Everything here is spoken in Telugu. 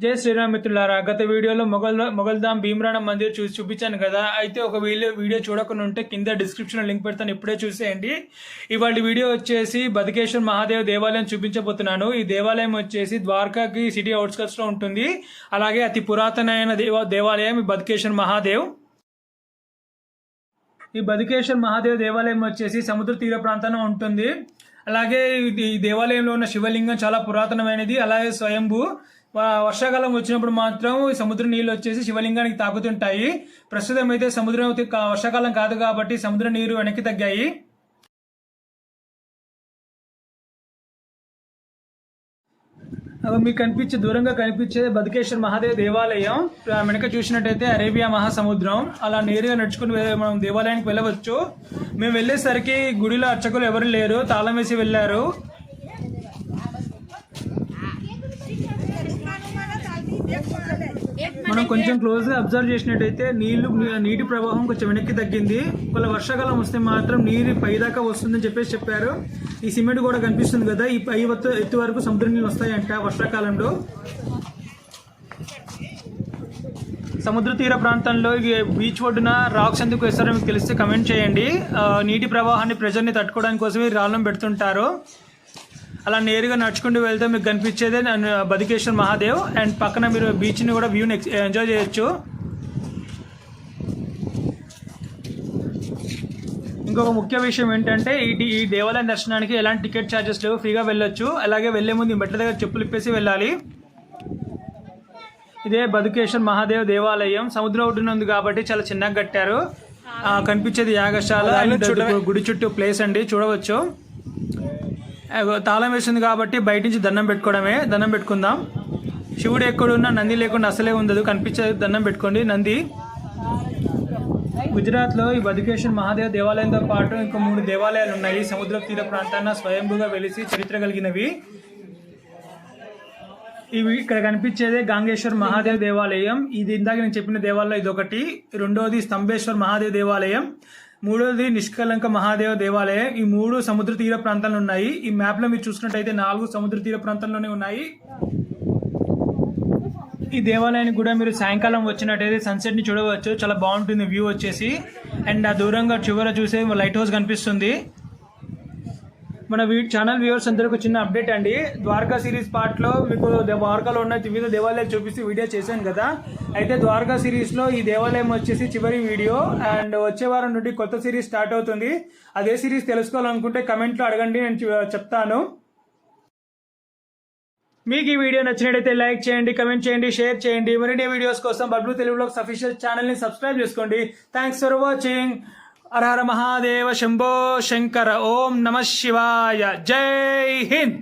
జై శ్రీరామ్ మిత్రులారా, గత వీడియోలో మొగల్ధామ్ భీమరాణ మందిర్ చూపించాను కదా. అయితే ఒక వీడియో చూడకుండా ఉంటే కింద డిస్క్రిప్షన్ లింక్ పెడతాను, ఇప్పుడే చూసేయండి. ఇవాళ వీడియో వచ్చేసి బదకేశ్వర్ మహాదేవ్ దేవాలయం చూపించబోతున్నాను. ఈ దేవాలయం వచ్చేసి ద్వారకాకి సిటీ అవుట్స్కట్స్ లో ఉంటుంది. అలాగే అతి పురాతనమైన దేవాలయం ఈ బదకేశ్వర్ మహాదేవ్. ఈ బదకేశ్వర్ మహాదేవ్ దేవాలయం వచ్చేసి సముద్ర తీర ప్రాంతంలో ఉంటుంది. అలాగే ఈ దేవాలయంలో ఉన్న శివలింగం చాలా పురాతనమైనది. అలాగే స్వయంభూ. వర్షాకాలం వచ్చినప్పుడు మాత్రం సముద్ర నీళ్ళు వచ్చేసి శివలింగానికి తాకుతుంటాయి. ప్రస్తుతం అయితే సముద్రం వర్షాకాలం కాదు కాబట్టి సముద్ర నీరు వెనక్కి తగ్గాయి. మీకు దూరంగా కనిపించే బదకేశ్వర్ మహాదేవ్ దేవాలయం. వెనక చూసినట్టయితే అరేబియా మహాసముద్రం. అలా నేరుగా నడుచుకుని మనం దేవాలయానికి వెళ్ళవచ్చు. మేము వెళ్ళేసరికి గుడిలో అర్చకులు ఎవరు లేరు, తాళం వేసి వెళ్ళారు. మనం కొంచెం క్లోజ్ గా అబ్జర్వ్ చేసినట్టయితే నీటి ప్రవాహం కొంచెం వెనక్కి తగ్గింది. ఒకవేళ వర్షాకాలం వస్తే మాత్రం నీరు పైదాకా వస్తుందని చెప్పారు. ఈ సిమెంట్ కూడా కనిపిస్తుంది కదా, ఈ పై ఎత్తు వరకు సముద్ర నీళ్ళు వస్తాయంట వర్షాకాలంలో. సముద్ర తీర ప్రాంతంలో బీచ్ ఒడ్డున రాక్స్ ఎందుకు వేస్తారో మీకు తెలిస్తే కమెంట్ చేయండి. నీటి ప్రవాహాన్ని ప్రెజర్ని తట్టుకోవడానికి కోసమే రాళ్ళం పెడుతుంటారు. అలా నేరుగా నడుచుకుంటూ వెళ్తే మీకు కనిపించేదే బదకేశ్వర్ మహాదేవ్. అండ్ పక్కన మీరు బీచ్ని కూడా వ్యూని ఎంజాయ్ చేయొచ్చు. ఇంకొక ముఖ్య విషయం ఏంటంటే ఈ దేవాలయం దర్శనానికి ఎలాంటి టికెట్ ఛార్జెస్ లేవు, ఫ్రీగా వెళ్ళొచ్చు. అలాగే వెళ్లే ముందు మెట్ల దగ్గర చెప్పులు ఇప్పేసి వెళ్ళాలి. ఇదే బదకేశ్వర్ మహాదేవ్ దేవాలయం. సముద్రం ఒడ్డున ఉంది కాబట్టి చాలా చిన్నగా కట్టారు. కనిపించేది యాగశాల. గుడి చుట్టూ ప్లేస్ అండి, చూడవచ్చు. తాళం వేసింది కాబట్టి బయట నుంచి దండం పెట్టుకుందాం. శివుడు ఎక్కడున్నా నంది లేకుండా అసలే ఉండదు, కనిపించేది దండం పెట్టుకోండి. నంది గుజరాత్లో ఈ బదకేశ్వర్ మహాదేవ్ దేవాలయంతో పాటు ఇంకా 3 దేవాలయాలు ఉన్నాయి. సముద్ర తీర ప్రాంతాన స్వయంభూగా వెలిసి చరిత్ర కలిగినవి. ఇవి ఇక్కడ కనిపించేదే గాంగేశ్వర్ మహాదేవ్ దేవాలయం. ఇది ఇందాక నేను చెప్పిన దేవాలయం ఇదొకటి. రెండోది స్తంభేశ్వర్ మహాదేవ్ దేవాలయం. మూడోది నిష్కలంక మహాదేవ దేవాలయం. ఈ 3 సముద్ర తీర ప్రాంతాలు ఉన్నాయి. ఈ మ్యాప్ లో మీరు చూసినట్టయితే 4 సముద్ర తీర ప్రాంతంలోనే ఉన్నాయి. ఈ దేవాలయానికి కూడా మీరు సాయంకాలం వచ్చినట్టయితే సన్సెట్ ని చూడవచ్చు. చాలా బాగుంటుంది వ్యూ వచ్చేసి. అండ్ ఆ దూరంగా చివర చూసే లైట్ హౌస్ కనిపిస్తుంది. మన ఛానల్ వ్యూవర్స్ అందరికి చిన్న అప్డేట్ అండి. ద్వారకా సిరీస్ పార్ట్ లో మీకు ద్వారకాలో ఉన్న వివిధ దేవాలయాలు చూపిస్తూ వీడియో చేశాను కదా. అయితే ద్వారకా సిరీస్ లో ఈ దేవాలయం వచ్చేసి చివరి వీడియో. అండ్ వచ్చే వారం నుండి కొత్త సిరీస్ స్టార్ట్ అవుతుంది. అదే సిరీస్ తెలుసుకోవాలనుకుంటే కమెంట్ లో అడగండి, నేను చెప్తాను. మీకు ఈ వీడియో నచ్చినట్టయితే లైక్ చేయండి, కమెంట్ చేయండి, షేర్ చేయండి. మరిన్ని వీడియోస్ కోసం Bablu Telugu vlogs official channel ని సబ్స్క్రైబ్ చేసుకోండి. Thanks for watching. Hara Hara Mahadeva Shambho Shankara. ఓం నమ శివాయ. జై హింద్.